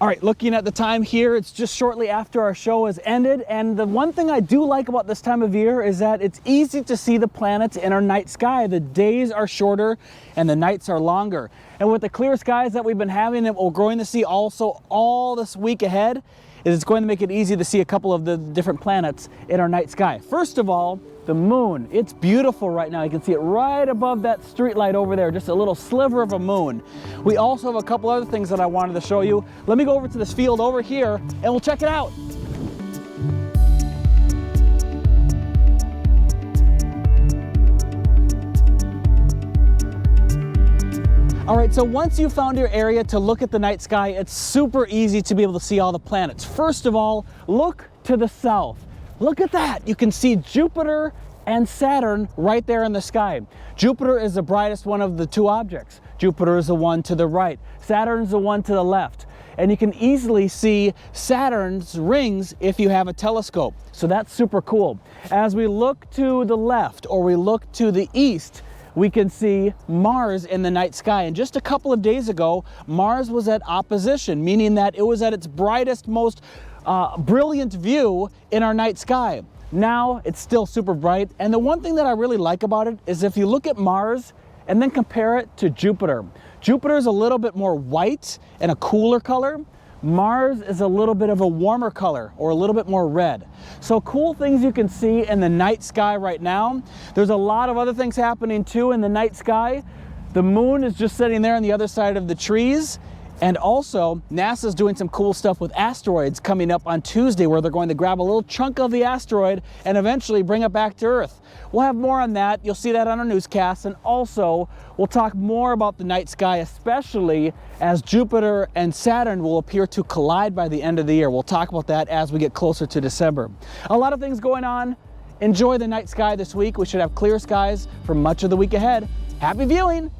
All right, looking at the time here, it's just shortly after our show has ended, and the one thing I do like about this time of year is that it's easy to see the planets in our night sky. The days are shorter and the nights are longer. And with the clear skies that we've been having and we're going to see also all this week ahead, it's going to make it easy to see a couple of the different planets in our night sky. First of all, the moon. It's beautiful right now. You can see it right above that street light over there, just a little sliver of a moon. We also have a couple other things that I wanted to show you. Let me go over to this field over here and we'll check it out. All right, so once you found your area to look at the night sky, it's super easy to be able to see all the planets. First of all, look to the south. Look at that. You can see Jupiter and Saturn right there in the sky. Jupiter is the brightest one of the two objects. Jupiter is the one to the right. Saturn is the one to the left. And you can easily see Saturn's rings if you have a telescope. So that's super cool. As we look to the left or we look to the east, we can see Mars in the night sky. And just a couple of days ago, Mars was at opposition, meaning that it was at its brightest, most brilliant view in our night sky. Now it's still super bright, and the one thing that I really like about it is if you look at Mars and then compare it to Jupiter. Jupiter is a little bit more white and a cooler color. Mars is a little bit of a warmer color or a little bit more red. So cool things you can see in the night sky right now. There's a lot of other things happening too in the night sky. The moon is just sitting there on the other side of the trees. And also, NASA's doing some cool stuff with asteroids coming up on Tuesday, where they're going to grab a little chunk of the asteroid and eventually bring it back to Earth. We'll have more on that. You'll see that on our newscast. And also, we'll talk more about the night sky, especially as Jupiter and Saturn will appear to collide by the end of the year. We'll talk about that as we get closer to December. A lot of things going on. Enjoy the night sky this week. We should have clear skies for much of the week ahead. Happy viewing!